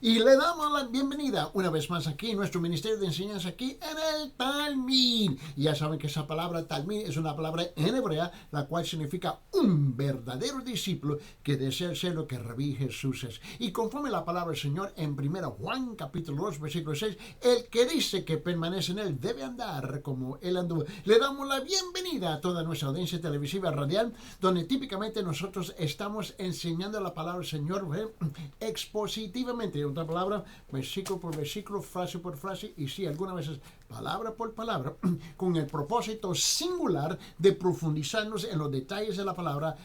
Y le damos la bienvenida una vez más aquí en nuestro Ministerio de Enseñanza aquí en el Talmud. Y ya saben que esa palabra Talmud es una palabra en hebrea, la cual significa un verdadero discípulo que desea ser lo que Rabí Jesús es. Y conforme la palabra del Señor en 1 Juan capítulo 2 versículo 6, el que dice que permanece en él debe andar como él anduvo. Le damos la bienvenida a toda nuestra audiencia televisiva radial, donde típicamente nosotros estamos enseñando la palabra del Señor expositivamente. Otra palabra, versículo por versículo, frase por frase, y sí, algunas veces palabra por palabra, con el propósito singular de profundizarnos en los detalles de la palabra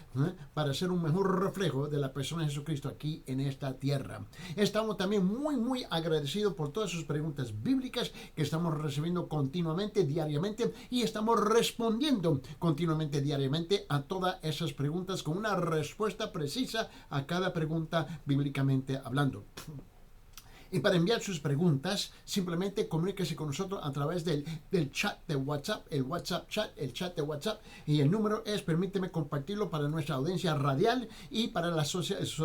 para ser un mejor reflejo de la persona de Jesucristo aquí en esta tierra. Estamos también muy agradecidos por todas sus preguntas bíblicas que estamos recibiendo continuamente, diariamente, y estamos respondiendo continuamente, diariamente a todas esas preguntas con una respuesta precisa a cada pregunta bíblicamente hablando. Y para enviar sus preguntas, simplemente comuníquese con nosotros a través del chat de WhatsApp, el WhatsApp chat, el chat de WhatsApp. Y el número es, permíteme compartirlo para nuestra audiencia radial y para las sociales,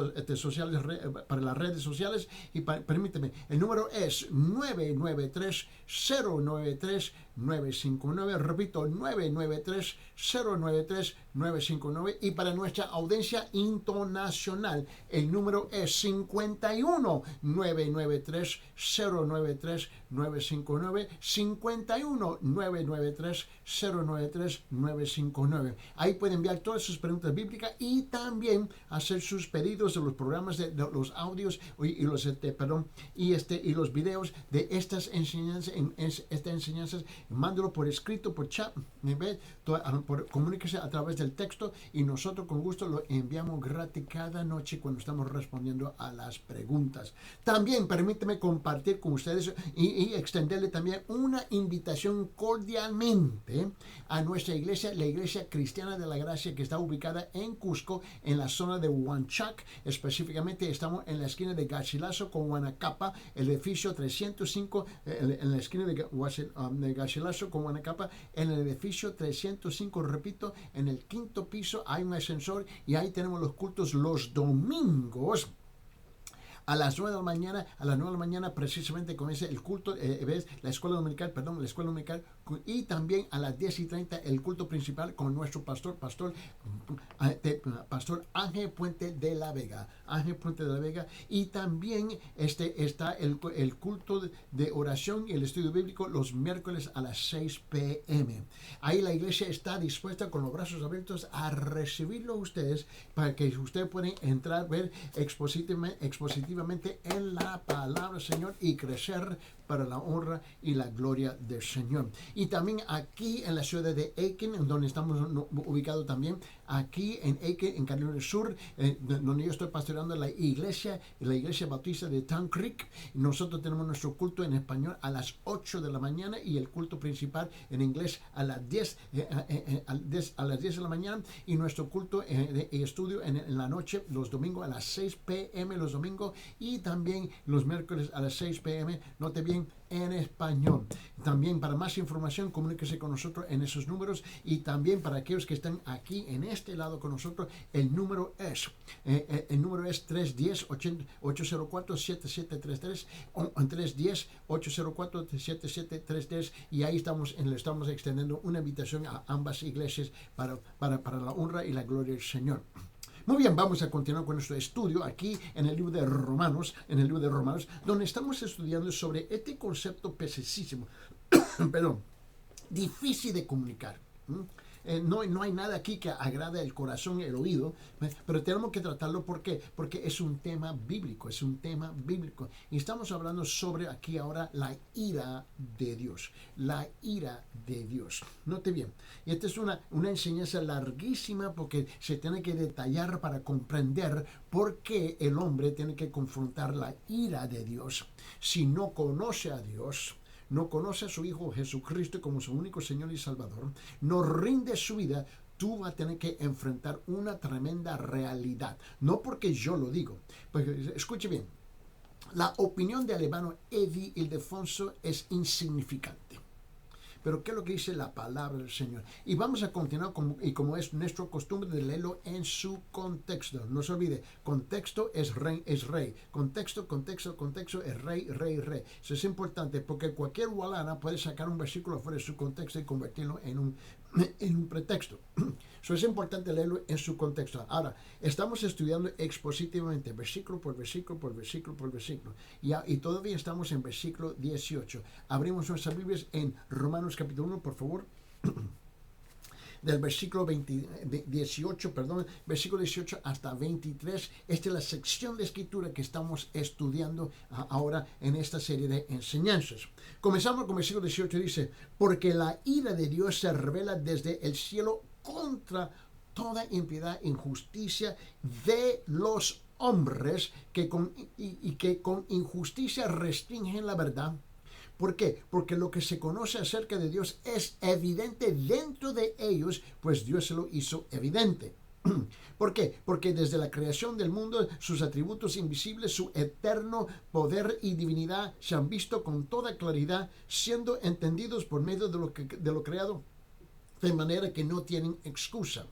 para las redes sociales. Y permíteme, el número es 993-093-959. Repito, 993-093-959. Y para nuestra audiencia internacional, el número es 51-993-093-959, 51-993-093-959. Ahí pueden enviar todas sus preguntas bíblicas y también hacer sus pedidos de los programas, de los audios y los los videos de estas enseñanzas. Mándelo por escrito, por chat, comuníquese a través del texto y nosotros con gusto lo enviamos gratis cada noche cuando estamos respondiendo a las preguntas. También permíteme compartir con ustedes y extenderle también una invitación cordialmente a nuestra iglesia, la Iglesia Cristiana de la Gracia, que está ubicada en Cusco, en la zona de Huanchac. Específicamente estamos en la esquina de Garcilaso con Huanacapa, el edificio 305, en la esquina de Garcilaso con Huanacapa, en el edificio 305, repito, en el quinto piso hay un ascensor y ahí tenemos los cultos los domingos. A las 9 de la mañana precisamente comienza el culto, ¿ves? La escuela dominical, y también a las 10:30 el culto principal con nuestro pastor Ángel Puente de la Vega, y también está el culto de oración y el estudio bíblico los miércoles a las 6 p.m. Ahí la iglesia está dispuesta con los brazos abiertos a recibirlo a ustedes para que ustedes puedan entrar, ver expositivamente en la palabra del Señor y crecer para la honra y la gloria del Señor. Y también aquí en la ciudad de Aiken, donde estamos ubicados también, aquí en Aiken, en Carolina del Sur, donde yo estoy pastoreando la iglesia bautista de Town Creek. Nosotros tenemos nuestro culto en español a las 8 de la mañana y el culto principal en inglés a las 10 de la mañana, y nuestro culto de estudio en la noche, los domingos a las 6 p.m. los domingos, y también los miércoles a las 6 p.m. Note bien, en español. También para más información comuníquese con nosotros en esos números, y también para aquellos que están aquí en este lado con nosotros, el número es 310-804-7733 o 310-804-7733, y ahí le estamos extendiendo una invitación a ambas iglesias para la honra y la gloria del Señor. Muy bien, vamos a continuar con nuestro estudio aquí en el libro de Romanos, donde estamos estudiando sobre este concepto pesísimo, perdón, difícil de comunicar. No hay nada aquí que agrade el corazón y el oído, pero tenemos que tratarlo. ¿Por qué? Porque es un tema bíblico, Y estamos hablando sobre aquí ahora la ira de Dios. Note bien, y esta es una enseñanza larguísima porque se tiene que detallar para comprender por qué el hombre tiene que confrontar la ira de Dios. Si no conoce a Dios, no conoce a su Hijo Jesucristo como su único Señor y Salvador, no rinde su vida, tú vas a tener que enfrentar una tremenda realidad. No porque yo lo digo, porque escuche bien, la opinión del hermano Eddie Ildefonso es insignificante. Pero ¿qué es lo que dice la palabra del Señor? Y vamos a continuar como es nuestra costumbre de leerlo en su contexto. No se olvide, contexto es rey, es rey. Contexto es rey, rey, rey. Eso es importante porque cualquier walana puede sacar un versículo fuera de su contexto y convertirlo en un pretexto. Eso es importante leerlo en su contexto. Ahora, estamos estudiando expositivamente, versículo por versículo, por versículo, por versículo. Y todavía estamos en versículo 18. Abrimos nuestras Biblias en Romanos capítulo 1, por favor. Del versículo 18, versículo 18 hasta 23. Esta es la sección de escritura que estamos estudiando ahora en esta serie de enseñanzas. Comenzamos con versículo 18, dice, porque la ira de Dios se revela desde el cielo contra toda impiedad e injusticia de los hombres que con injusticia restringen la verdad. ¿Por qué? Porque lo que se conoce acerca de Dios es evidente dentro de ellos, pues Dios se lo hizo evidente. ¿Por qué? Porque desde la creación del mundo, sus atributos invisibles, su eterno poder y divinidad se han visto con toda claridad, siendo entendidos por medio de lo creado, de manera que no tienen excusa.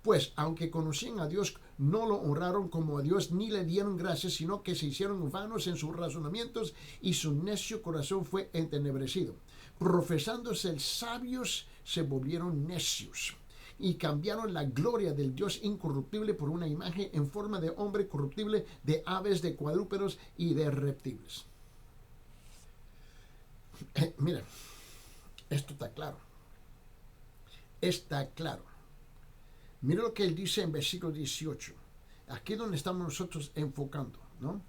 Pues, aunque conocían a Dios, no lo honraron como a Dios ni le dieron gracias, sino que se hicieron vanos en sus razonamientos y su necio corazón fue entenebrecido. Profesándose sabios, se volvieron necios y cambiaron la gloria del Dios incorruptible por una imagen en forma de hombre corruptible, de aves, de cuadrúpedos y de reptiles. Mira, esto está claro. Está claro. Mira lo que él dice en versículo 18. Aquí es donde estamos nosotros enfocando, ¿no?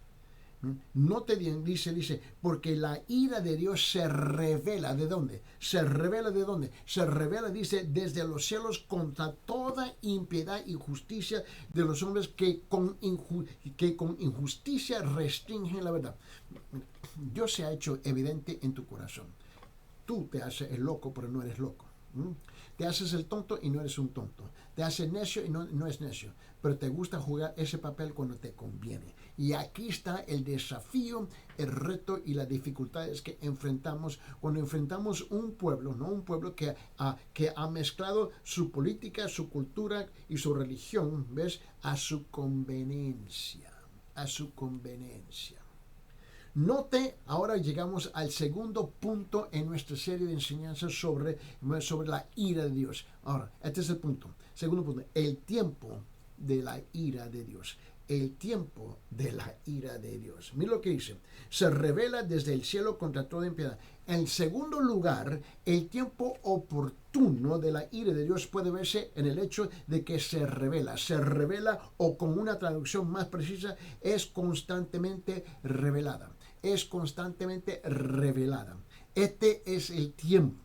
No te dice, porque la ira de Dios se revela. ¿De dónde? ¿Se revela de dónde? Se revela, dice, desde los cielos contra toda impiedad y justicia de los hombres que con injusticia restringen la verdad. Dios se ha hecho evidente en tu corazón. Tú te haces el loco, pero no eres loco. Te haces el tonto y no eres un tonto. Te haces necio y no es necio. Pero te gusta jugar ese papel cuando te conviene. Y aquí está el desafío, el reto y las dificultades que enfrentamos cuando enfrentamos un pueblo, ¿no? Un pueblo que ha mezclado su política, su cultura y su religión, ¿ves? A su conveniencia. A su conveniencia. Note, ahora llegamos al segundo punto en nuestra serie de enseñanzas sobre la ira de Dios. Ahora, este es el punto. Segundo punto, el tiempo de la ira de Dios. El tiempo de la ira de Dios. Mira lo que dice. Se revela desde el cielo contra toda impiedad. En segundo lugar, el tiempo oportuno de la ira de Dios puede verse en el hecho de que se revela. Se revela, o con una traducción más precisa, es constantemente revelada. Es constantemente revelada. Este es el tiempo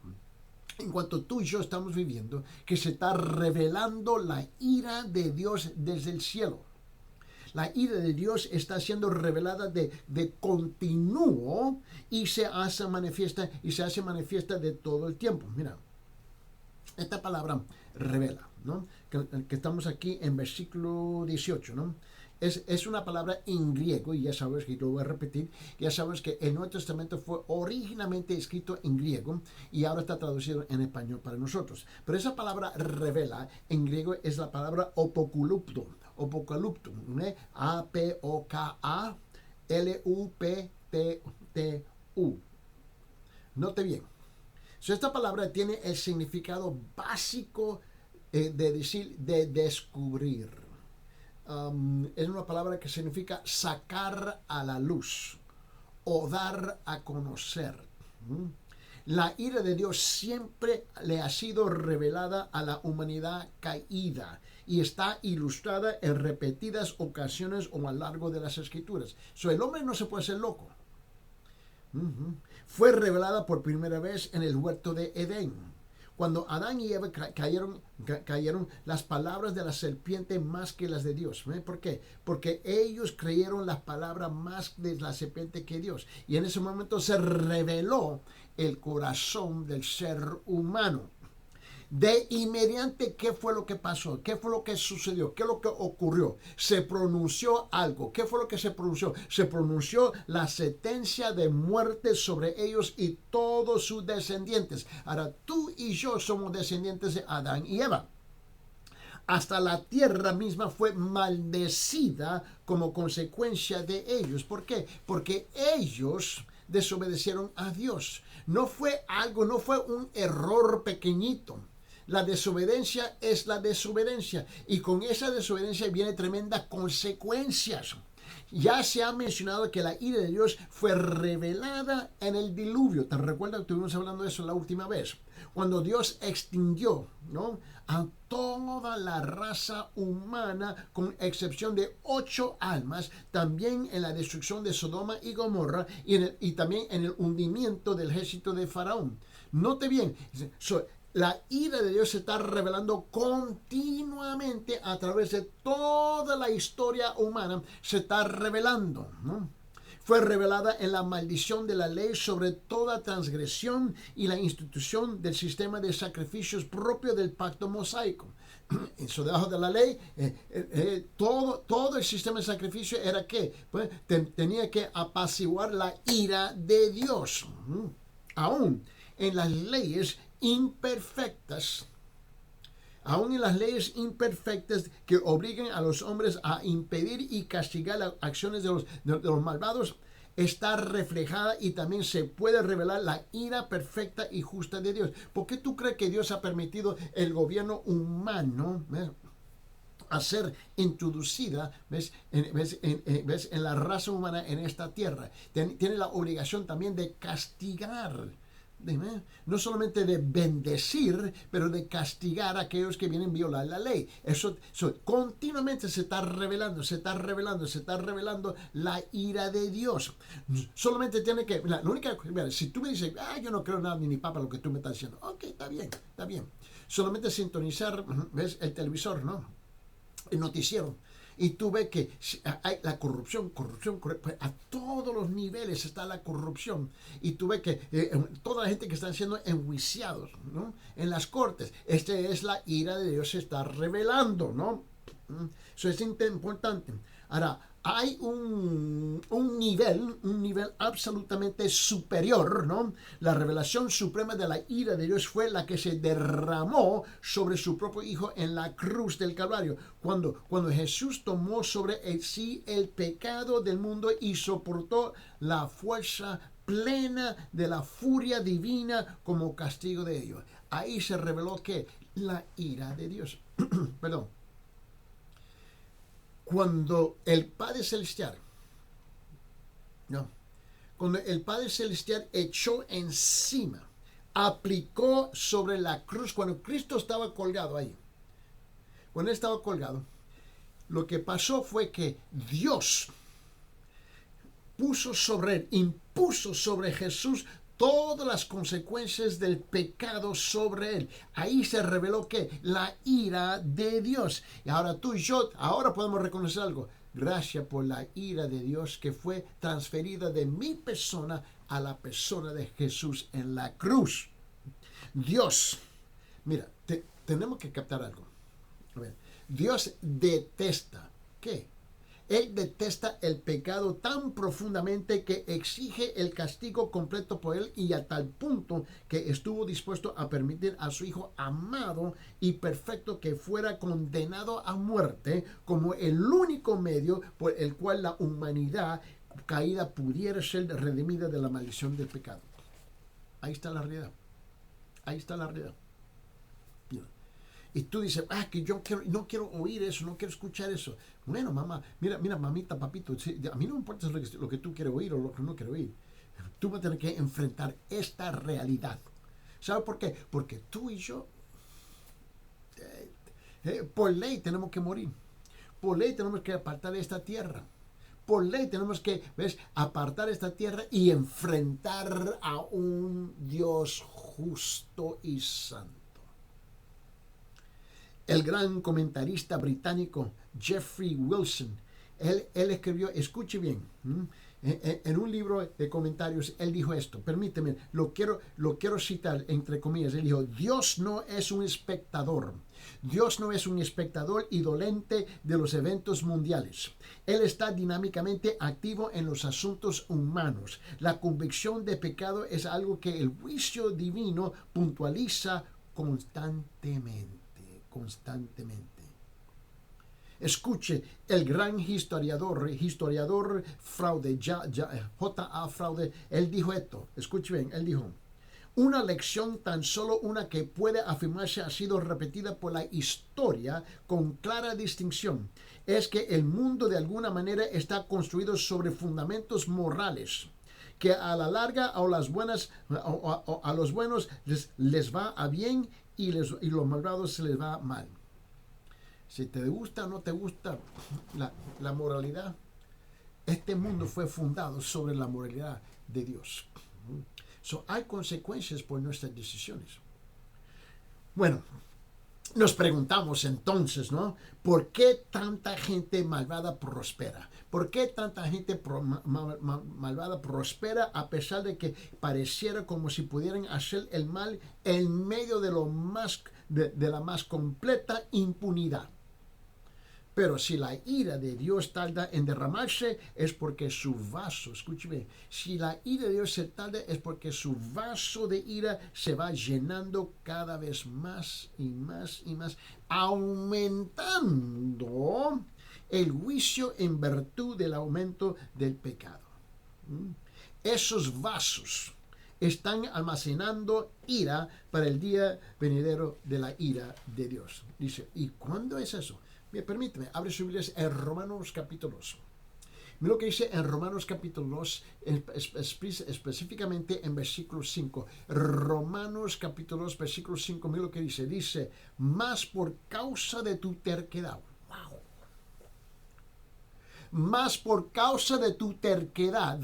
en cuanto tú y yo estamos viviendo, que se está revelando la ira de Dios desde el cielo. La ira de Dios está siendo revelada de continuo y se hace manifiesta de todo el tiempo. Mira, esta palabra revela, ¿no? Que estamos aquí en versículo 18, ¿no? Es una palabra en griego, y ya sabes que lo voy a repetir, ya sabes que el Nuevo Testamento fue originalmente escrito en griego y ahora está traducido en español para nosotros. Pero esa palabra revela en griego es la palabra apocalypto, ¿no? A-P-O-K-A-L-U-P-T-T-U. Note bien. Esta palabra tiene el significado básico de descubrir. Es una palabra que significa sacar a la luz o dar a conocer. La ira de Dios siempre le ha sido revelada a la humanidad caída y está ilustrada en repetidas ocasiones o a lo largo de las Escrituras. El hombre no se puede hacer loco. Fue revelada por primera vez en el huerto de Edén. Cuando Adán y Eva cayeron las palabras de la serpiente más que las de Dios. ¿Por qué? Porque ellos creyeron las palabras más de la serpiente que Dios. Y en ese momento se reveló el corazón del ser humano. De inmediato, ¿qué fue lo que pasó? ¿Qué fue lo que sucedió? ¿Qué es lo que ocurrió? Se pronunció algo. ¿Qué fue lo que se pronunció? Se pronunció la sentencia de muerte sobre ellos y todos sus descendientes. Ahora, tú y yo somos descendientes de Adán y Eva. Hasta la tierra misma fue maldecida como consecuencia de ellos. ¿Por qué? Porque ellos desobedecieron a Dios. No fue algo, no fue un error pequeñito. La desobediencia es la desobediencia y con esa desobediencia viene tremendas consecuencias. Ya se ha mencionado que la ira de Dios fue revelada en el diluvio. ¿Te recuerdas que estuvimos hablando de eso la última vez? Cuando Dios extinguió, ¿no?, a toda la raza humana, con excepción de 8 almas, también en la destrucción de Sodoma y Gomorra y también en el hundimiento del ejército de Faraón. Note bien, la ira de Dios se está revelando continuamente a través de toda la historia humana, se está revelando, ¿no? Fue revelada en la maldición de la ley sobre toda transgresión y la institución del sistema de sacrificios propio del pacto mosaico. Eso debajo de la ley, todo el sistema de sacrificio era que pues, tenía que apaciguar la ira de Dios. Aún en las leyes imperfectas, aún en las leyes imperfectas que obliguen a los hombres a impedir y castigar las acciones de los malvados, está reflejada y también se puede revelar la ira perfecta y justa de Dios. ¿Por qué tú crees que Dios ha permitido el gobierno humano, ¿ves?, a ser introducida, en la raza humana en esta tierra? Tiene la obligación también de castigar. No solamente de bendecir, pero de castigar a aquellos que vienen a violar la ley. Eso continuamente se está revelando la ira de Dios. Solamente tiene que, la única, si tú me dices, yo no creo nada ni papa lo que tú me estás diciendo, ok, está bien. Solamente sintonizar, ves, el televisor, ¿no?, el noticiero, y tú ves que hay la corrupción, pues a todos los niveles está la corrupción, y tú ves que toda la gente que están siendo enjuiciados, ¿no?, en las cortes, es la ira de Dios, se está revelando, ¿no? Eso es importante. Ahora, hay un nivel absolutamente superior, ¿no? La revelación suprema de la ira de Dios fue la que se derramó sobre su propio Hijo en la cruz del Calvario. Cuando Jesús tomó sobre sí el pecado del mundo y soportó la fuerza plena de la furia divina como castigo de ello. Ahí se reveló que la ira de Dios. Perdón. Cuando el Padre Celestial, no, cuando el Padre Celestial echó encima, aplicó sobre la cruz, cuando Cristo estaba colgado ahí, cuando él estaba colgado, lo que pasó fue que Dios impuso sobre Jesús todas las consecuencias del pecado sobre él. Ahí se reveló que la ira de Dios. Y ahora tú y yo, ahora podemos reconocer algo. Gracias por la ira de Dios que fue transferida de mi persona a la persona de Jesús en la cruz. Dios, mira, tenemos que captar algo. A ver, Dios detesta, ¿qué? Él detesta el pecado tan profundamente que exige el castigo completo por él, y a tal punto que estuvo dispuesto a permitir a su Hijo amado y perfecto que fuera condenado a muerte como el único medio por el cual la humanidad caída pudiera ser redimida de la maldición del pecado. Ahí está la realidad. Y tú dices, que yo no quiero oír eso, no quiero escuchar eso. Bueno, mamá, mira, mamita, papito, a mí no me importa lo que tú quieres oír o lo que no quieres oír. Tú vas a tener que enfrentar esta realidad. ¿Sabes por qué? Porque tú y yo, por ley tenemos que morir. Por ley tenemos que apartar de esta tierra. Por ley tenemos que, apartar esta tierra y enfrentar a un Dios justo y santo. El gran comentarista británico Jeffrey Wilson Él escribió, escuche bien, en un libro de comentarios, él dijo esto, permíteme, lo quiero citar entre comillas, él dijo, Dios no es un espectador. Dios no es un espectador indolente de los eventos mundiales. Él está dinámicamente activo en los asuntos humanos. La convicción de pecado es algo que el juicio divino puntualiza constantemente. Escuche, el gran historiador Fraude, J.A. Fraude, él dijo esto, escuche bien, él dijo, una lección tan solo una que puede afirmarse ha sido repetida por la historia con clara distinción, es que el mundo de alguna manera está construido sobre fundamentos morales, que a la larga a los buenos les va a bien y los malvados se les va mal. Si te gusta o no te gusta la moralidad, este mundo fue fundado sobre la moralidad de Dios. Hay consecuencias por nuestras decisiones. Bueno, nos preguntamos entonces, ¿no? ¿Por qué tanta gente malvada prospera? ¿Por qué tanta gente malvada prospera a pesar de que pareciera como si pudieran hacer el mal en medio de la más completa impunidad? Pero si la ira de Dios tarda en derramarse, es porque su vaso, escúcheme, si la ira de Dios se tarda, es porque su vaso de ira se va llenando cada vez más y más y más, aumentando el juicio en virtud del aumento del pecado. Esos vasos están almacenando ira para el día venidero de la ira de Dios. Dice, ¿y cuándo es eso? Permíteme, abre su Biblia en Romanos capítulo 2. Mira lo que dice en Romanos capítulo 2, específicamente en versículo 5. Romanos capítulo 2, versículo 5, mira lo que dice. Dice, más por causa de tu terquedad. Wow. Más por causa de tu terquedad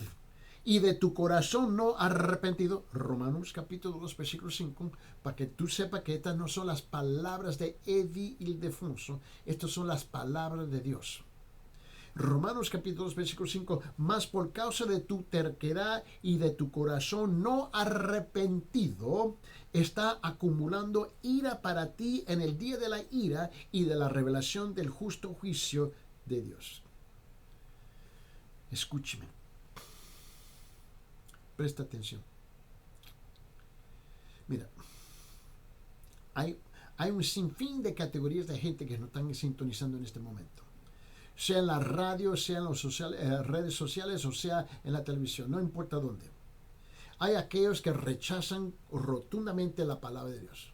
y de tu corazón no arrepentido, Romanos capítulo 2, versículo 5, para que tú sepas que estas no son las palabras de Eddie Ildefonso, estas son las palabras de Dios. Romanos capítulo 2, versículo 5, más por causa de tu terquedad y de tu corazón no arrepentido, está acumulando ira para ti en el día de la ira y de la revelación del justo juicio de Dios. Escúcheme. Presta atención. Mira, hay un sinfín de categorías de gente que nos están sintonizando en este momento. Sea en la radio, sea en las redes sociales o sea en la televisión, no importa dónde. Hay aquellos que rechazan rotundamente la palabra de Dios.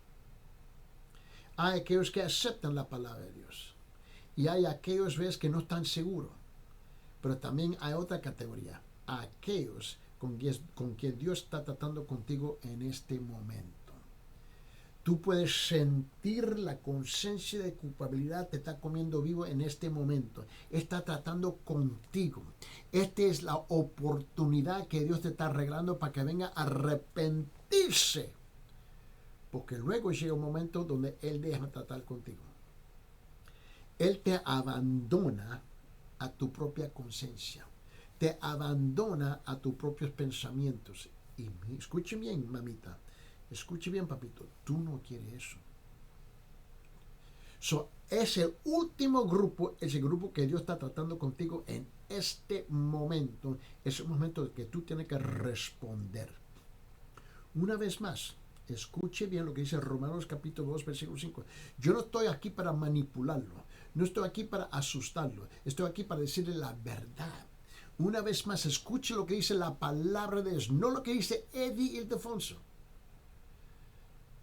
Hay aquellos que aceptan la palabra de Dios. Y hay aquellos, ves, que no están seguros. Pero también hay otra categoría. Aquellos con quien Dios está tratando contigo en este momento. Tú puedes sentir la conciencia de culpabilidad, te está comiendo vivo en este momento. Está tratando contigo. Esta es la oportunidad que Dios te está regalando para que venga a arrepentirse. Porque luego llega un momento donde Él deja tratar contigo. Él te abandona a tu propia conciencia. Te abandona a tus propios pensamientos. Y escuche bien, mamita. Escuche bien, papito. Tú no quieres eso. Es el último grupo, es el grupo que Dios está tratando contigo en este momento. Es el momento en que tú tienes que responder. Una vez más, escuche bien lo que dice Romanos capítulo 2, versículo 5. Yo no estoy aquí para manipularlo. No estoy aquí para asustarlo. Estoy aquí para decirle la verdad. Una vez más, escuche lo que dice la palabra de Dios, no lo que dice Eddie Ildefonso.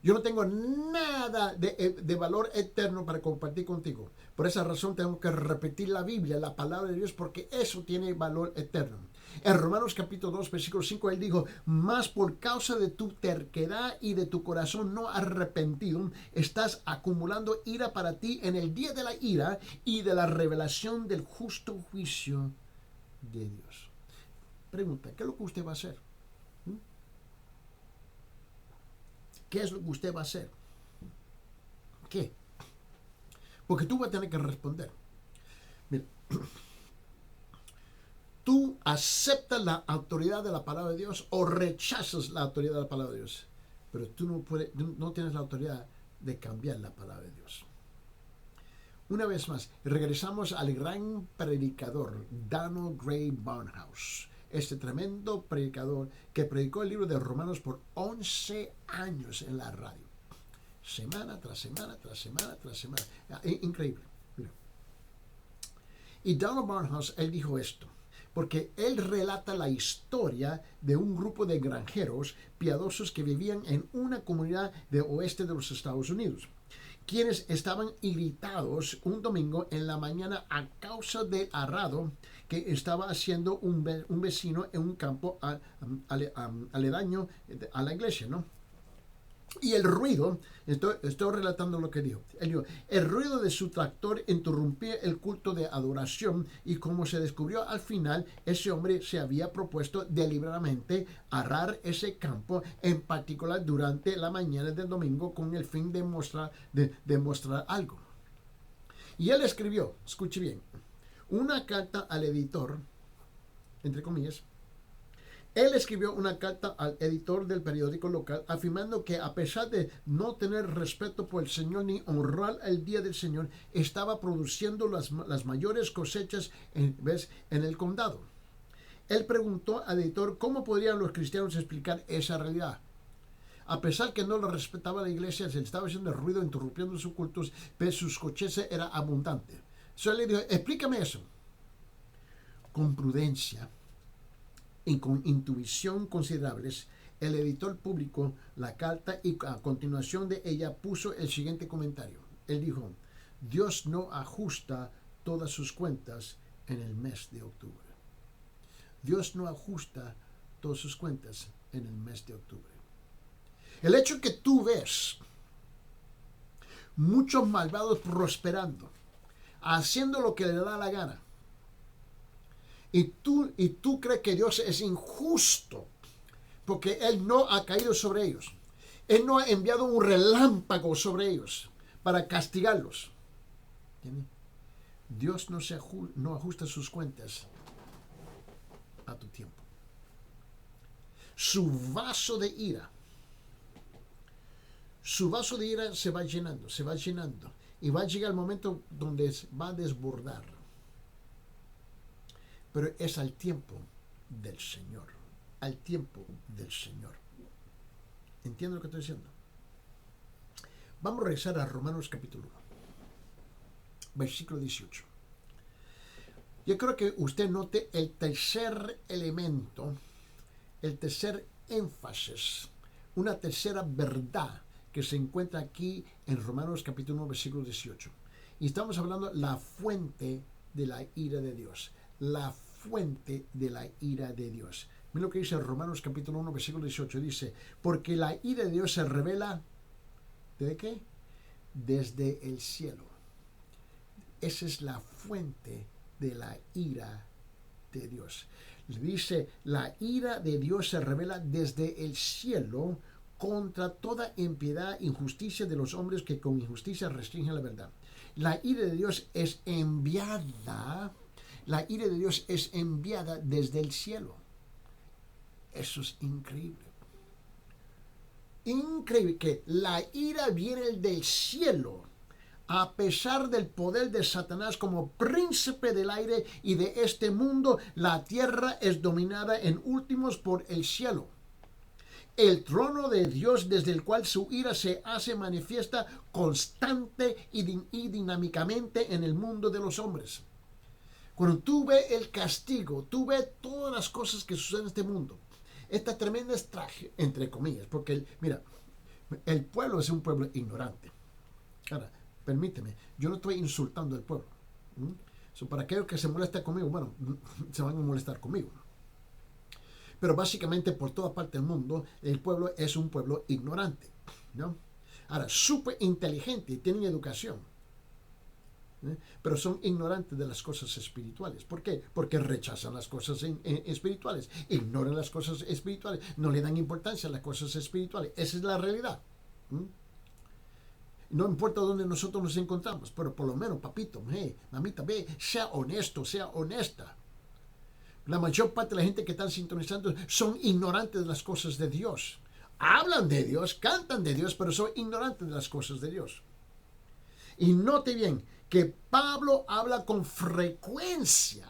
Yo no tengo nada de valor eterno para compartir contigo. Por esa razón tengo que repetir la Biblia, la palabra de Dios, porque eso tiene valor eterno. En Romanos capítulo 2, versículo 5, él dijo, más por causa de tu terquedad y de tu corazón no arrepentido, estás acumulando ira para ti en el día de la ira y de la revelación del justo juicio de Dios. Pregunta, ¿qué es lo que usted va a hacer? ¿Qué es lo que usted va a hacer? ¿Qué? Porque tú vas a tener que responder. Mira, Tú aceptas la autoridad de la palabra de Dios o rechazas la autoridad de la palabra de Dios. Pero tú no tienes la autoridad de cambiar la palabra de Dios. Una vez más, regresamos al gran predicador Donald Grey Barnhouse. Este tremendo predicador que predicó el libro de Romanos por 11 años en la radio. Semana tras semana, tras semana, tras semana. Increíble. Mira. Y Donald Barnhouse, él dijo esto, porque él relata la historia de un grupo de granjeros piadosos que vivían en una comunidad de oeste de los Estados Unidos, quienes estaban irritados un domingo en la mañana a causa del arado que estaba haciendo un vecino en un campo aledaño a la iglesia, ¿no? Y el ruido, estoy relatando lo que dijo. Él dijo, el ruido de su tractor interrumpía el culto de adoración y como se descubrió al final, ese hombre se había propuesto deliberadamente arar ese campo, en particular durante la mañana del domingo, con el fin de mostrar algo. Y él escribió, escuche bien, una carta al editor, entre comillas. Él escribió una carta al editor del periódico local afirmando que a pesar de no tener respeto por el Señor ni honrar el día del Señor, estaba produciendo las mayores cosechas en el condado. Él preguntó al editor cómo podrían los cristianos explicar esa realidad. A pesar que no lo respetaba la iglesia, se le estaba haciendo ruido, interrumpiendo sus cultos, pero sus cosecha era abundante. Entonces le dijo, explícame eso. Con prudencia y con intuición considerables, el editor publicó la carta y a continuación de ella puso el siguiente comentario. Él dijo, Dios no ajusta todas sus cuentas en el mes de octubre. Dios no ajusta todas sus cuentas en el mes de octubre. El hecho que tú ves muchos malvados prosperando, haciendo lo que le da la gana, y tú crees que Dios es injusto porque Él no ha caído sobre ellos. Él no ha enviado un relámpago sobre ellos para castigarlos. ¿Entiendes? Dios no ajusta sus cuentas a tu tiempo. Su vaso de ira se va llenando y va a llegar el momento donde va a desbordar. Pero es al tiempo del Señor. Al tiempo del Señor. ¿Entienden lo que estoy diciendo? Vamos a regresar a Romanos capítulo 1. Versículo 18. Yo creo que usted note el tercer elemento, el tercer énfasis, una tercera verdad que se encuentra aquí en Romanos capítulo 1, versículo 18. Y estamos hablando de la fuente de la ira de Dios. La fuente de la ira de Dios. Mira lo que dice Romanos capítulo 1, versículo 18. Dice, porque la ira de Dios se revela, ¿de qué? Desde el cielo. Esa es la fuente de la ira de Dios. Dice, la ira de Dios se revela desde el cielo contra toda impiedad e injusticia de los hombres que con injusticia restringen la verdad. La ira de Dios es enviada. La ira de Dios es enviada desde el cielo. Eso es increíble. Increíble que la ira viene del cielo, a pesar del poder de Satanás como príncipe del aire y de este mundo. La tierra es dominada en últimos por el cielo, el trono de Dios, desde el cual su ira se hace manifiesta constante y dinámicamente en el mundo de los hombres. Cuando tú ves el castigo, tú ves todas las cosas que suceden en este mundo, esta tremenda tragedia, entre comillas, porque, mira, el pueblo es un pueblo ignorante. Ahora, permíteme, yo no estoy insultando al pueblo. Para aquellos que se molestan conmigo, bueno, se van a molestar conmigo. Pero básicamente por toda parte del mundo, el pueblo es un pueblo ignorante, ¿no? Ahora, súper inteligente, tienen educación. Pero son ignorantes de las cosas espirituales. ¿Por qué? Porque rechazan las cosas espirituales, ignoran las cosas espirituales, no le dan importancia a las cosas espirituales. Esa es la realidad. No importa dónde nosotros nos encontramos, pero por lo menos, papito, mamita, ve, sea honesto, sea honesta. La mayor parte de la gente que están sintonizando son ignorantes de las cosas de Dios. Hablan de Dios, cantan de Dios, pero son ignorantes de las cosas de Dios. Y note bien que Pablo habla con frecuencia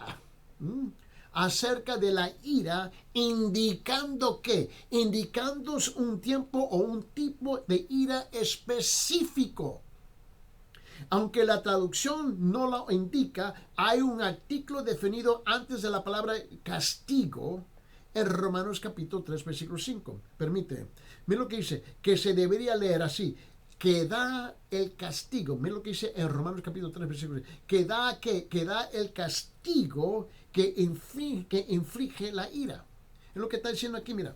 acerca de la ira, indicando que, indicando un tiempo o un tipo de ira específico. Aunque la traducción no lo indica, hay un artículo definido antes de la palabra castigo en Romanos capítulo 3, versículo 5. Permíteme. Mira lo que dice, que se debería leer así. Que da el castigo. Mira lo que dice en Romanos capítulo 3, versículo 6. Que da el castigo que inflige la ira. Es lo que está diciendo aquí, mira.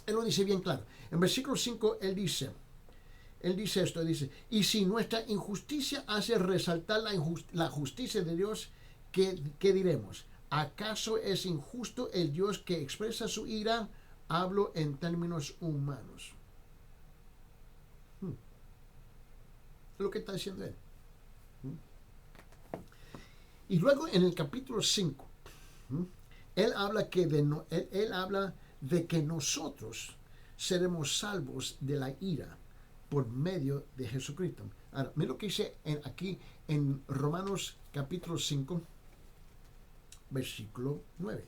Él lo dice bien claro. En versículo 5 él dice esto, dice, y si nuestra injusticia hace resaltar la justicia de Dios, ¿qué diremos? ¿Acaso es injusto el Dios que expresa su ira? Hablo en términos humanos. Es lo que está diciendo él. Y luego en el capítulo 5, él habla de que nosotros seremos salvos de la ira por medio de Jesucristo. Ahora, mira lo que dice aquí en Romanos capítulo 5, versículo 9.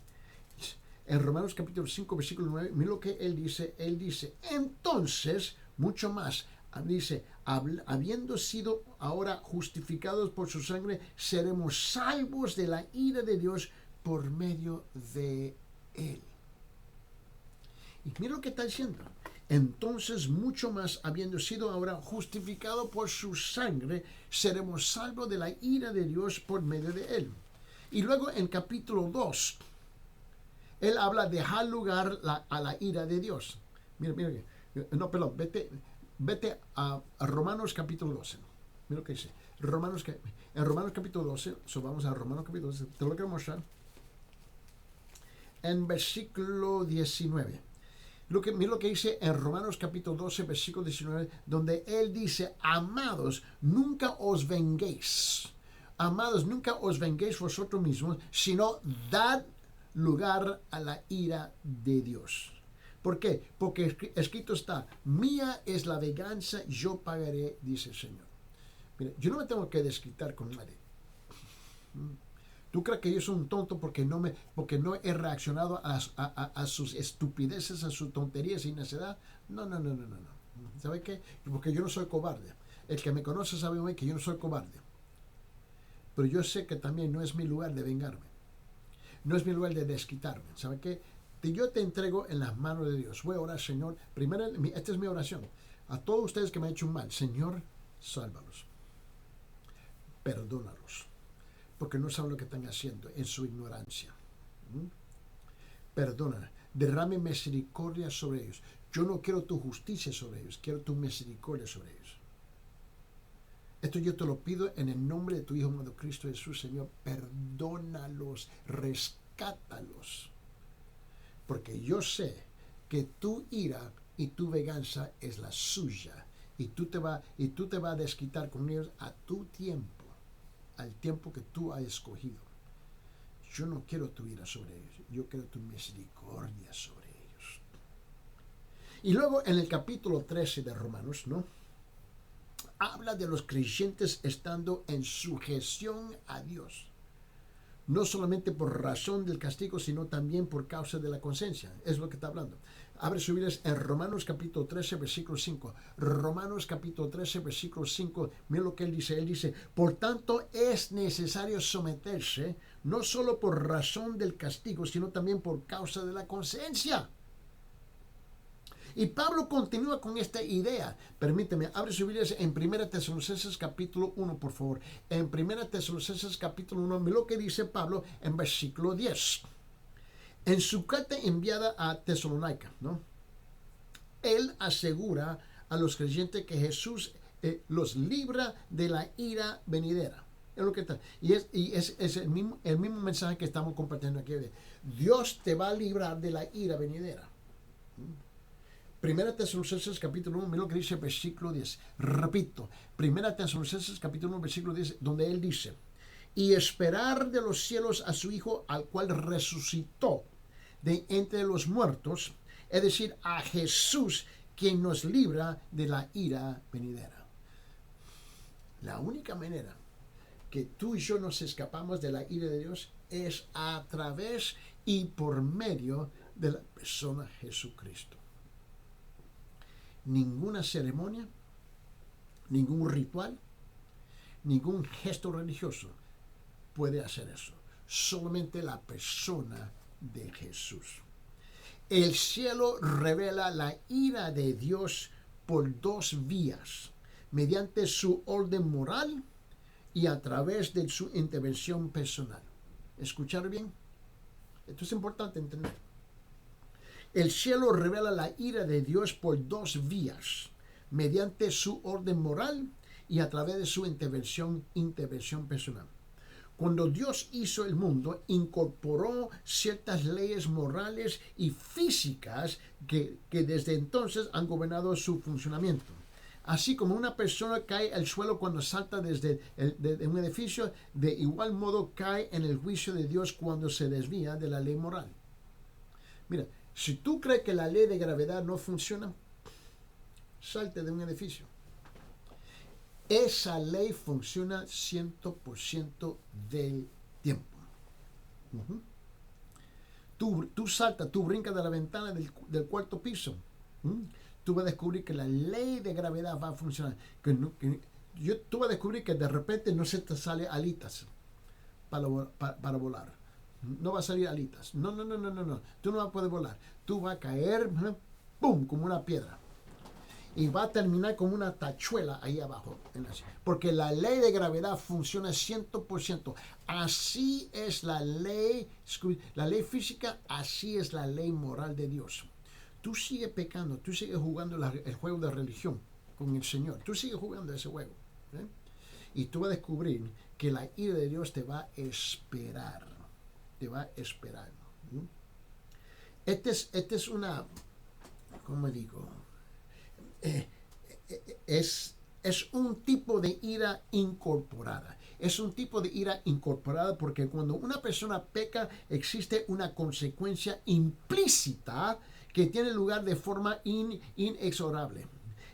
En Romanos capítulo 5, versículo 9, mira lo que él dice. Él dice, entonces, mucho más, dice, habiendo sido ahora justificados por su sangre, seremos salvos de la ira de Dios por medio de él. Y mira lo que está diciendo. Entonces, mucho más, habiendo sido ahora justificado por su sangre, seremos salvos de la ira de Dios por medio de él. Y luego en capítulo 2, él habla de dejar lugar a la ira de Dios. Mira, no, perdón, vete a Romanos capítulo 12. Mira lo que dice. En Romanos capítulo 12, vamos a Romanos capítulo 12, te lo quiero mostrar. En versículo 19. Mira lo que dice en Romanos capítulo 12, versículo 19, donde él dice, amados, nunca os venguéis. Amados, nunca os venguéis vosotros mismos, sino dad lugar a la ira de Dios. ¿Por qué? Porque escrito está, mía es la venganza, yo pagaré, dice el Señor. Mira, yo no me tengo que desquitar con nadie. ¿Tú crees que yo soy un tonto porque no he reaccionado a sus estupideces, a sus tonterías y necedad? No. ¿Sabe qué? Porque yo no soy cobarde. El que me conoce sabe muy bien que yo no soy cobarde. Pero yo sé que también no es mi lugar de vengarme. No es mi lugar de desquitarme. ¿Sabe qué? Yo te entrego en las manos de Dios. Voy a orar, Señor. Primero, esta es mi oración. A todos ustedes que me han hecho un mal, Señor, sálvalos. Perdónalos. Porque no saben lo que están haciendo en su ignorancia. Perdona, derrame misericordia sobre ellos. Yo no quiero tu justicia sobre ellos, quiero tu misericordia sobre ellos. Esto yo te lo pido en el nombre de tu Hijo amado Cristo Jesús, Señor. Perdónalos, rescátalos. Porque yo sé que tu ira y tu venganza es la suya. Y tú te vas a desquitar con ellos a tu tiempo. Al tiempo que tú has escogido. Yo no quiero tu ira sobre ellos, yo quiero tu misericordia sobre ellos. Y luego en el capítulo 13 de Romanos, ¿no? Habla de los creyentes estando en sujeción a Dios. No solamente por razón del castigo, sino también por causa de la conciencia. Es lo que está hablando. Abre su Biblia en Romanos capítulo 13, versículo 5. Romanos capítulo 13, versículo 5. Mira lo que él dice. Él dice, por tanto es necesario someterse, no solo por razón del castigo, sino también por causa de la conciencia. Y Pablo continúa con esta idea. Permíteme, abre su Biblia en 1 Tesalonicenses capítulo 1, por favor. En 1 Tesalonicenses capítulo 1, mira lo que dice Pablo en versículo 10. En su carta enviada a Tesalónica, ¿no? Él asegura a los creyentes que Jesús los libra de la ira venidera. Es lo que está. Y es el mismo mensaje que estamos compartiendo aquí. Dios te va a librar de la ira venidera. Primera Tesalonicenses capítulo 1, mira lo que dice versículo 10. Repito, Primera Tesalonicenses capítulo 1, versículo 10, donde él dice, y esperar de los cielos a su Hijo, al cual resucitó de entre los muertos, es decir, a Jesús, quien nos libra de la ira venidera. La única manera que tú y yo nos escapamos de la ira de Dios es a través y por medio de la persona Jesucristo. Ninguna ceremonia, ningún ritual, ningún gesto religioso puede hacer eso. Solamente la persona de Jesús. El cielo revela la ira de Dios por dos vías: mediante su orden moral y a través de su intervención personal. ¿Escuchar bien? Esto es importante entender. El cielo revela la ira de Dios por dos vías: mediante su orden moral y a través de su intervención personal. Cuando Dios hizo el mundo, incorporó ciertas leyes morales y físicas que desde entonces han gobernado su funcionamiento. Así como una persona cae al suelo cuando salta desde un edificio, de igual modo cae en el juicio de Dios cuando se desvía de la ley moral. Mira, si tú crees que la ley de gravedad no funciona, salte de un edificio. Esa ley funciona 100% del tiempo. Tú saltas, tú brincas de la ventana del cuarto piso. Tú vas a descubrir que la ley de gravedad va a funcionar. Tú vas a descubrir que de repente no se te sale alitas para volar. No va a salir alitas. No. Tú no vas a poder volar. Tú vas a caer, ¡pum!, como una piedra. Y va a terminar como una tachuela ahí abajo. Porque la ley de gravedad funciona 100%. Así es la ley física, así es la ley moral de Dios. Tú sigues pecando, tú sigues jugando el juego de religión con el Señor. Tú sigues jugando ese juego. Y tú vas a descubrir que la ira de Dios te va a esperar. Te va a esperar. Este es una, ¿cómo digo? Es un tipo de ira incorporada. Es un tipo de ira incorporada porque cuando una persona peca existe una consecuencia implícita que tiene lugar de forma inexorable.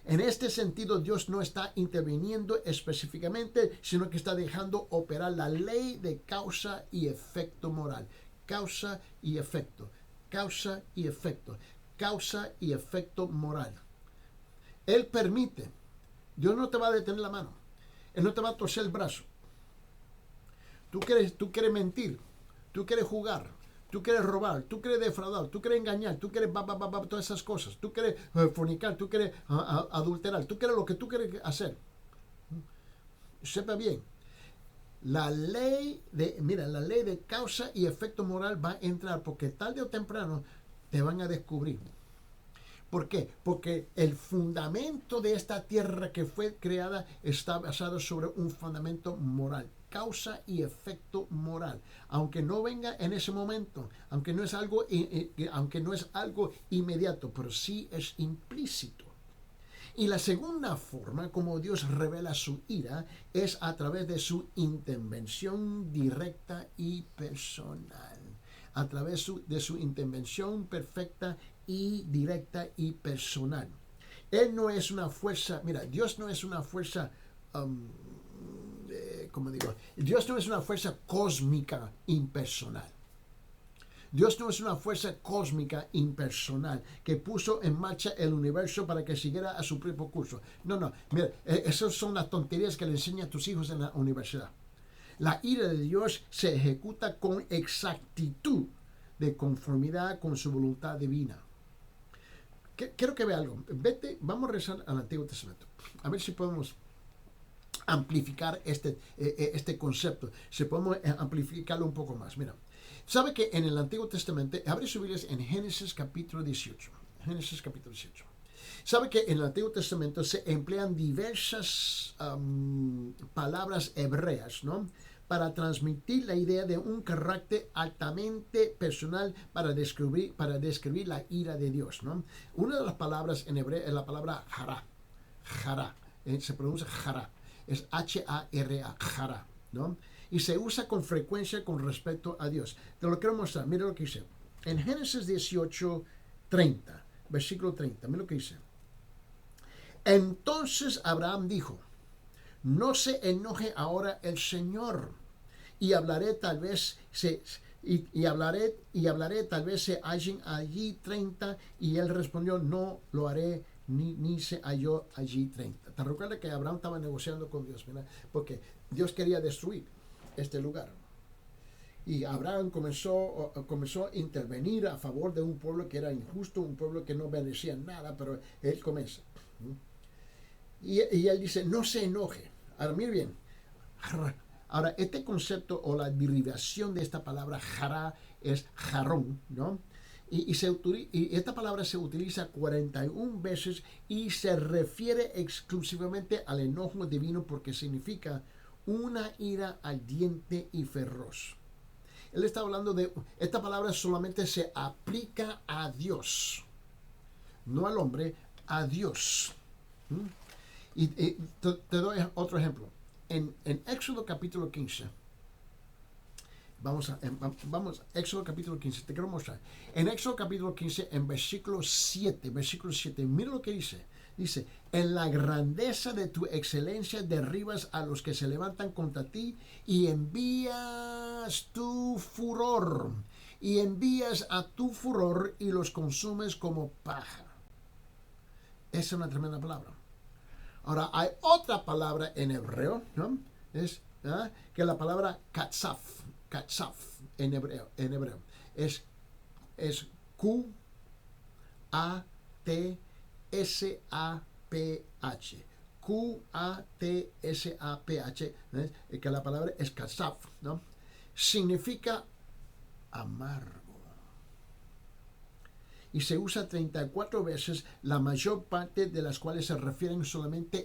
En este sentido, Dios no está interviniendo específicamente, sino que está dejando operar la ley de causa y efecto moral. Causa y efecto. Causa y efecto. Causa y efecto moral. Él permite. Dios no te va a detener la mano. Él no te va a torcer el brazo. Tú quieres mentir. Tú quieres jugar. Tú quieres robar. Tú quieres defraudar. Tú quieres engañar. Tú quieres todas esas cosas. Tú quieres fornicar. Tú quieres adulterar. Tú quieres lo que tú quieres hacer. Sepa bien. La ley de causa y efecto moral va a entrar porque tarde o temprano te van a descubrir. ¿Por qué? Porque el fundamento de esta tierra que fue creada está basado sobre un fundamento moral, causa y efecto moral. Aunque no venga en ese momento, aunque no es algo inmediato, pero sí es implícito. Y la segunda forma como Dios revela su ira es a través de su intervención directa y personal. A través de su intervención perfecta y directa y personal. Él no es una fuerza, Dios no es una fuerza, Dios no es una fuerza cósmica impersonal. Dios no es una fuerza cósmica impersonal que puso en marcha el universo para que siguiera a su propio curso. No, esas son las tonterías que le enseñan a tus hijos en la universidad. La ira de Dios se ejecuta con exactitud, de conformidad con su voluntad divina. Quiero que vea algo. Vamos a rezar al Antiguo Testamento. A ver si podemos amplificar este concepto. Si podemos amplificarlo un poco más. Mira, sabe que en el Antiguo Testamento, abre su Biblia en Génesis capítulo 18. Génesis capítulo 18. Sabe que en el Antiguo Testamento se emplean diversas palabras hebreas, ¿no?, para transmitir la idea de un carácter altamente personal para describir la ira de Dios, ¿no? Una de las palabras en hebreo es la palabra jara. Jara. Se pronuncia jara. Es H-A-R-A, jara, ¿no? y se usa con frecuencia con respecto a Dios. Te lo quiero mostrar. Mira lo que dice. En Génesis 18:30, versículo 30, mira lo que dice. Entonces Abraham dijo, no se enoje ahora el Señor, y hablaré tal vez hablaré tal vez se hallen allí 30, y él respondió, no lo haré, ni se halló allí 30. ¿Te recuerdas que Abraham estaba negociando con Dios? ¿Verdad? Porque Dios quería destruir este lugar. Y Abraham comenzó a intervenir a favor de un pueblo que era injusto, un pueblo que no merecía nada, pero él comienza. Y él dice, no se enoje. Ahora, mire bien. Ahora, este concepto o la derivación de esta palabra jará es jarón, ¿no? Y esta palabra se utiliza 41 veces y se refiere exclusivamente al enojo divino porque significa una ira ardiente y feroz. Él está hablando de, esta palabra solamente se aplica a Dios, no al hombre, a Dios. Y te doy otro ejemplo. En Éxodo capítulo 15, vamos, Éxodo capítulo 15, te quiero mostrar. En Éxodo capítulo 15, en versículo 7, mira lo que dice. Dice, en la grandeza de tu excelencia derribas a los que se levantan contra ti y envías tu furor. Y envías a tu furor y los consumes como paja. Esa es una tremenda palabra. Ahora, hay otra palabra en hebreo, ¿no? Que es la palabra katsaf. Katsaf en hebreo. Es Q-A-T-S-A-P-H. Q-A-T-S-A-P-H. Que la palabra es katsaf, ¿no? Significa amargo. Y se usa 34 veces, la mayor parte de las cuales se refieren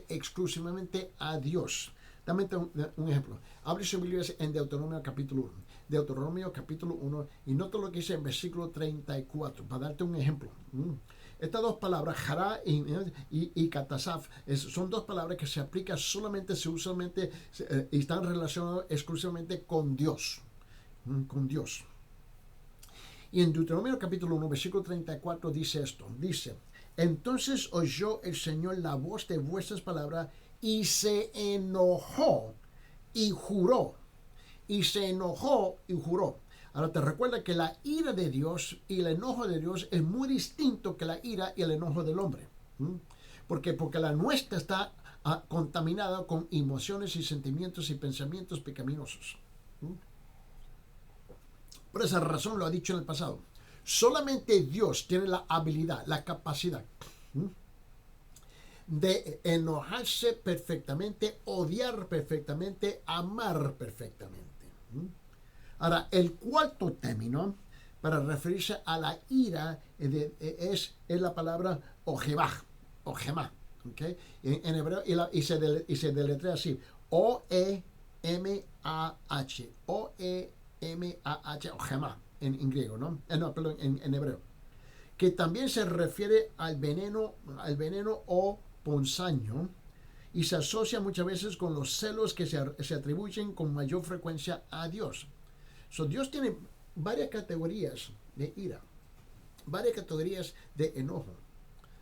exclusivamente a Dios. Dame un ejemplo. Abre su Biblia en Deuteronomio capítulo 1. Deuteronomio capítulo 1, y nota lo que dice en versículo 34, para darte un ejemplo. Estas dos palabras, jará y katasaf, son dos palabras que se aplican solamente, y están relacionadas exclusivamente con Dios. Con Dios. Y en Deuteronomio capítulo 1, versículo 34 dice esto. Dice, entonces oyó el Señor la voz de vuestras palabras y se enojó y juró. Y se enojó y juró. Ahora te recuerda que la ira de Dios y el enojo de Dios es muy distinto que la ira y el enojo del hombre. ¿Por qué? Porque la nuestra está contaminada con emociones y sentimientos y pensamientos pecaminosos. Por esa razón lo ha dicho en el pasado. Solamente Dios tiene la habilidad, la capacidad de enojarse perfectamente, odiar perfectamente, amar perfectamente. Ahora, el cuarto término para referirse a la ira es la palabra ojebah, ¿okay? En hebreo y se deletrea así, O-E-M-A-H, O-E-M-A-H, ojemah, en griego, ¿no? Perdón, en hebreo. Que también se refiere al veneno o ponzaño, y se asocia muchas veces con los celos que se atribuyen con mayor frecuencia a Dios. Dios tiene varias categorías de ira, varias categorías de enojo,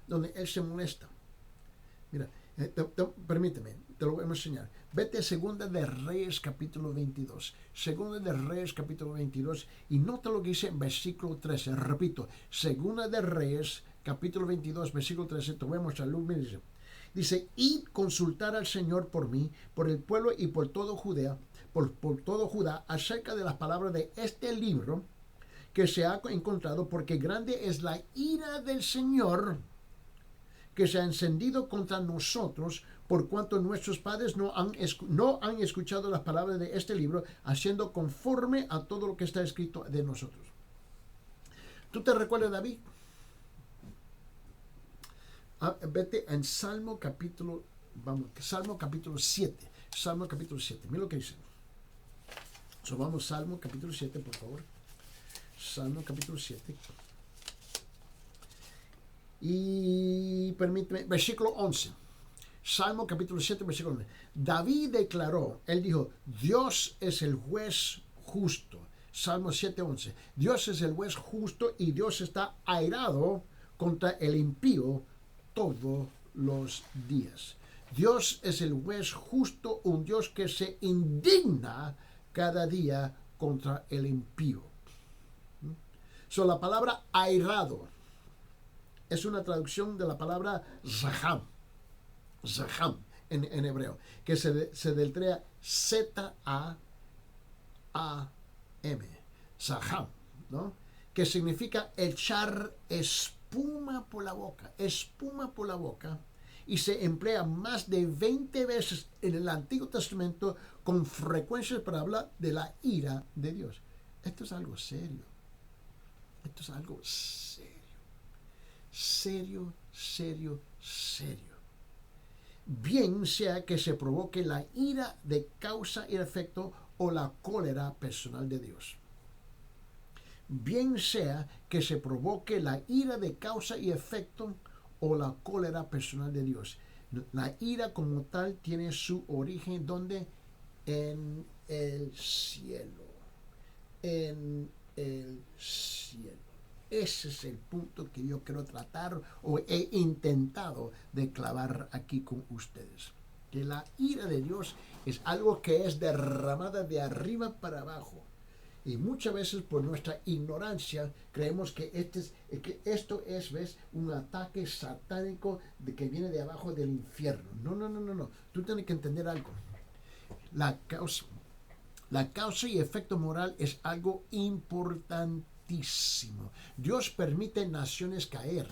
donde Él se molesta. Mira, permíteme, te lo voy a enseñar. Vete a Segunda de Reyes capítulo 22. Segunda de Reyes capítulo 22 y nota lo que dice en versículo 13. Repito, Segunda de Reyes capítulo 22, versículo 13. Te voy a mostrar. Dice, y consultar al Señor por mí, por el pueblo y por todo Judea, por todo Judá, acerca de las palabras de este libro que se ha encontrado, porque grande es la ira del Señor que se ha encendido contra nosotros, por cuanto nuestros padres no han escuchado las palabras de este libro, haciendo conforme a todo lo que está escrito de nosotros. ¿Tú te recuerdas, David? Vete en Salmo capítulo 7. Salmo capítulo 7. Mira lo que dice. Vamos, Salmo capítulo 7, por favor. Salmo capítulo 7. Y permíteme, versículo 11. Salmo capítulo 7, versículo 9. David declaró, él dijo, Dios es el juez justo. Salmo 7:11. Dios es el juez justo y Dios está airado contra el impío todos los días. Dios es el juez justo, un Dios que se indigna cada día contra el impío. La palabra airado es una traducción de la palabra zaham en hebreo, que se deletrea Z-A-A-M, zaham, ¿no? Que significa echar espuma por la boca, y se emplea más de 20 veces en el Antiguo Testamento con frecuencia para hablar de la ira de Dios. Esto es algo serio. Esto es algo serio. Serio. Bien sea que se provoque la ira de causa y efecto o la cólera personal de Dios. Bien sea que se provoque la ira de causa y efecto o la cólera personal de Dios. La ira como tal tiene su origen ¿dónde? En el cielo. En el cielo. Ese es el punto que yo quiero tratar o he intentado de clavar aquí con ustedes. Que la ira de Dios es algo que es derramada de arriba para abajo. Y muchas veces por nuestra ignorancia creemos que esto es ¿ves? Un ataque satánico que viene de abajo del infierno. No. Tú tienes que entender algo. La causa y efecto moral es algo importantísimo. Dios permite naciones caer,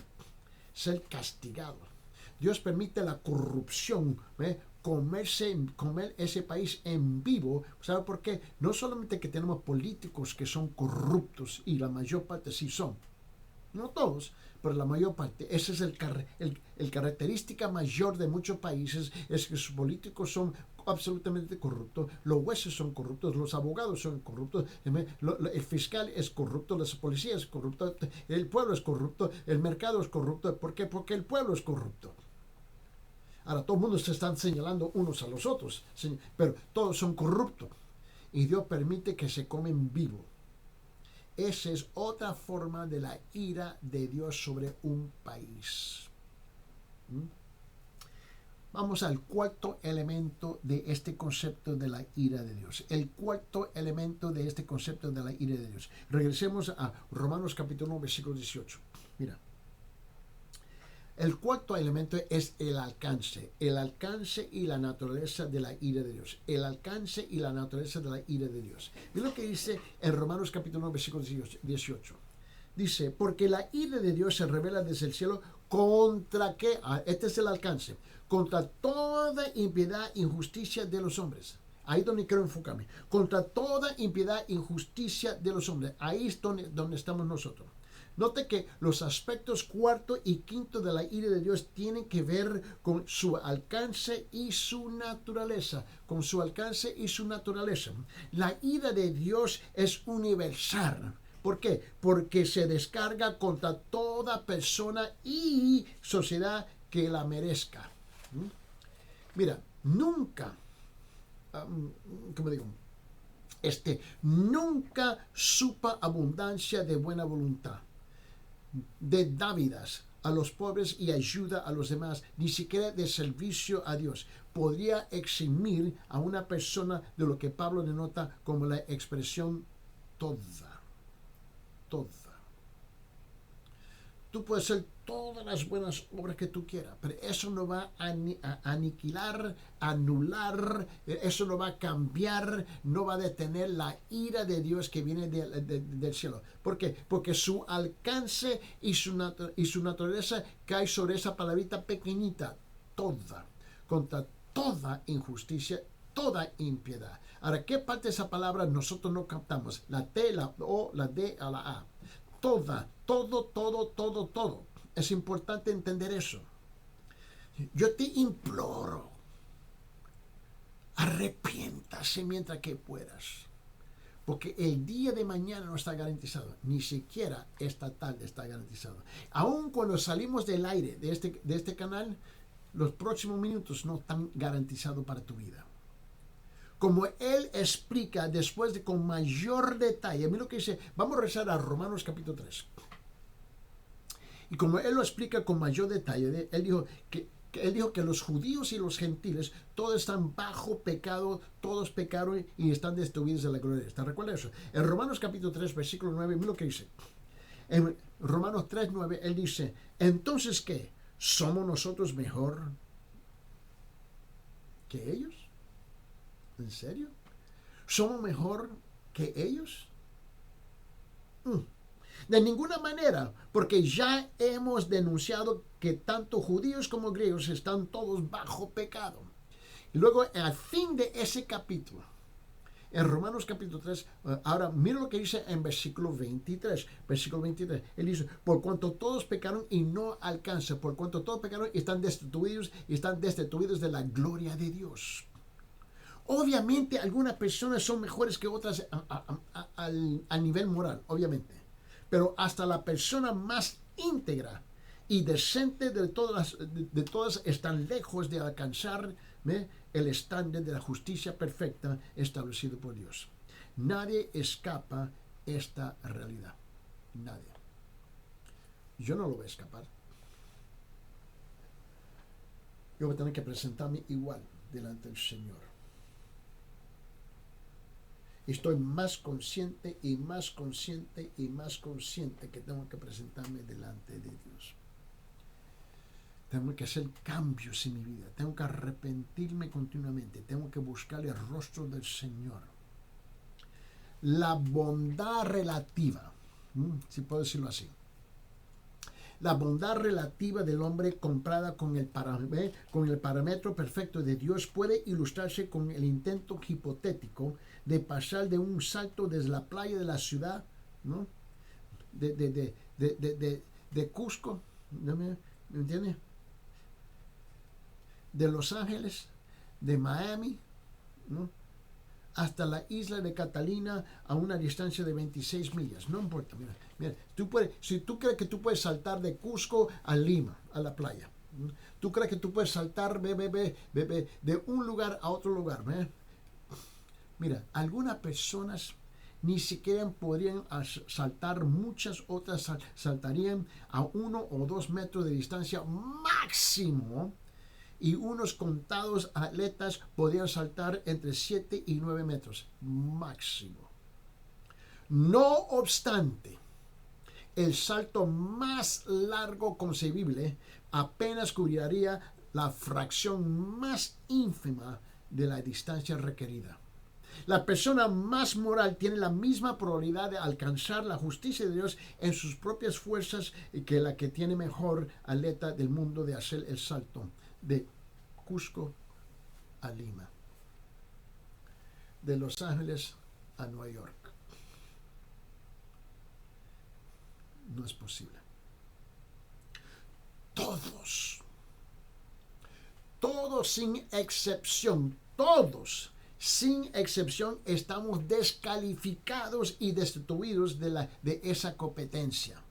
ser castigados. Dios permite la corrupción, comer ese país en vivo. ¿Sabe por qué? No solamente que tenemos políticos que son corruptos, y la mayor parte sí son. No todos, pero la mayor parte. Esa es el característica mayor de muchos países, es que sus políticos son absolutamente corruptos, los jueces son corruptos, los abogados son corruptos, el fiscal es corrupto, la policía es corrupta, el pueblo es corrupto, el mercado es corrupto. ¿Por qué? Porque el pueblo es corrupto. Ahora, todo el mundo se están señalando unos a los otros, pero todos son corruptos. Y Dios permite que se comen vivo. Esa es otra forma de la ira de Dios sobre un país. Vamos al cuarto elemento de este concepto de la ira de Dios. El cuarto elemento de este concepto de la ira de Dios. Regresemos a Romanos capítulo 1, versículo 18. Mira. El cuarto elemento es el alcance y la naturaleza de la ira de Dios. El alcance y la naturaleza de la ira de Dios. Mira lo que dice en Romanos capítulo 1, versículo 18. Dice, porque la ira de Dios se revela desde el cielo contra qué. Este es el alcance. Contra toda impiedad e injusticia de los hombres. Ahí es donde quiero enfocarme. Contra toda impiedad e injusticia de los hombres. Ahí es donde estamos nosotros. Note que los aspectos cuarto y quinto de la ira de Dios tienen que ver con su alcance y su naturaleza. Con su alcance y su naturaleza. La ira de Dios es universal. ¿Por qué? Porque se descarga contra toda persona y sociedad que la merezca. Mira, nunca, ¿cómo digo? Nunca supa abundancia de buena voluntad, de dávidas a los pobres y ayuda a los demás, ni siquiera de servicio a Dios. Podría eximir a una persona de lo que Pablo denota como la expresión toda. Tú puedes hacer todas las buenas obras que tú quieras, pero eso no va a aniquilar, anular, eso no va a cambiar, no va a detener la ira de Dios que viene del cielo. ¿Por qué? Porque su alcance y su naturaleza cae sobre esa palabrita pequeñita, toda, contra toda injusticia, toda impiedad. Ahora, ¿qué parte de esa palabra nosotros no captamos? La T, la O, la D a la A. Toda, todo. Es importante entender eso. Yo te imploro, arrepiéntase mientras que puedas. Porque el día de mañana no está garantizado. Ni siquiera esta tarde está garantizado. Aun cuando salimos del aire de este canal, los próximos minutos no están garantizados para tu vida. Como él explica después de con mayor detalle, mira lo que dice, vamos a rezar a Romanos capítulo 3. Y como él lo explica con mayor detalle, él dijo que los judíos y los gentiles todos están bajo pecado, todos pecaron y están destruidos de la gloria de Dios. ¿Te recuerdas eso? En Romanos capítulo 3, versículo 9, mira lo que dice. En Romanos 3, 9, él dice, entonces ¿qué? ¿Somos nosotros mejor que ellos? ¿En serio? ¿Somos mejor que ellos? De ninguna manera, porque ya hemos denunciado que tanto judíos como griegos están todos bajo pecado. Y luego, al fin de ese capítulo, en Romanos capítulo 3, ahora mira lo que dice en versículo 23. Versículo 23, él dice, por cuanto todos pecaron y no alcanzan, por cuanto todos pecaron y están destituidos de la gloria de Dios. Obviamente algunas personas son mejores que otras a nivel moral, obviamente. Pero hasta la persona más íntegra y decente de todas están lejos de alcanzar el estándar de la justicia perfecta establecido por Dios. Nadie escapa esta realidad. Nadie. Yo no lo voy a escapar. Yo voy a tener que presentarme igual delante del Señor. Estoy más consciente y más consciente y más consciente que tengo que presentarme delante de Dios. Tengo que hacer cambios en mi vida. Tengo que arrepentirme continuamente. Tengo que buscar el rostro del Señor. La bondad relativa, si puedo decirlo así. La bondad relativa del hombre comparada con el parámetro perfecto de Dios puede ilustrarse con el intento hipotético de pasar de un salto desde la playa de la ciudad, ¿no? de Cusco, ¿no? ¿Me entiendes? De Los Ángeles, de Miami, ¿no? Hasta la isla de Catalina a una distancia de 26 millas. No importa, mira, si tú crees que tú puedes saltar de Cusco a Lima, a la playa, tú crees que tú puedes saltar de un lugar a otro lugar, mira, algunas personas ni siquiera podrían saltar, muchas otras saltarían a 1 o 2 metros de distancia máximo. Y unos contados atletas podían saltar entre 7 y 9 metros máximo. No obstante, el salto más largo concebible apenas cubriría la fracción más ínfima de la distancia requerida. La persona más moral tiene la misma probabilidad de alcanzar la justicia de Dios en sus propias fuerzas que la que tiene mejor atleta del mundo de hacer el salto de Cusco a Lima, de Los Ángeles a Nueva York. No es posible. Todos sin excepción, sin excepción, estamos descalificados y destituidos de esa competencia.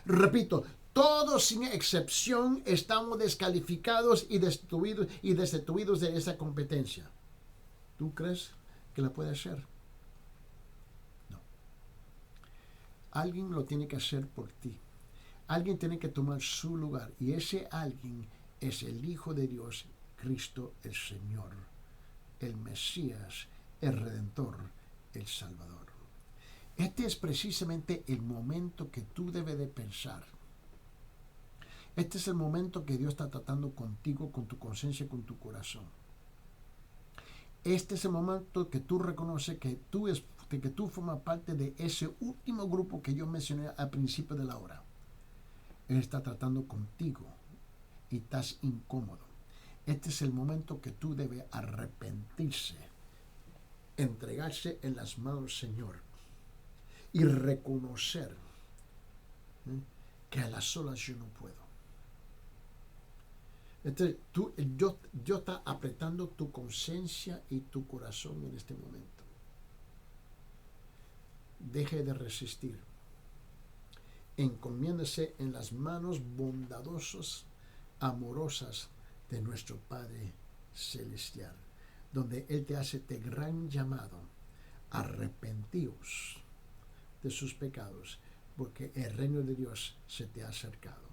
Repito, todos sin excepción estamos descalificados y destituidos de esa competencia. ¿Tú crees que la puede hacer? No. Alguien lo tiene que hacer por ti. Alguien tiene que tomar su lugar. Y ese alguien es el Hijo de Dios, Cristo el Señor, el Mesías, el Redentor, el Salvador. Este es precisamente el momento que tú debes de pensar. Este es el momento que Dios está tratando contigo, con tu conciencia, con tu corazón. Este es el momento que tú reconoces que tú formas parte de ese último grupo que yo mencioné al principio de la hora. Él está tratando contigo y estás incómodo. Este es el momento que tú debes arrepentirse, entregarse en las manos del Señor y reconocer que a las solas yo no puedo. Entonces, Dios está apretando tu conciencia y tu corazón en este momento. Deje de resistir. Encomiéndese en las manos bondadosas, amorosas de nuestro Padre Celestial, donde Él te hace este gran llamado: arrepentíos de sus pecados, porque el reino de Dios se te ha acercado.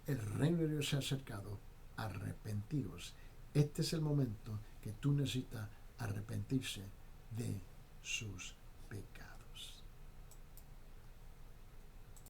El reino de Dios se ha acercado, arrepentíos. Este es el momento que tú necesitas arrepentirse de sus pecados.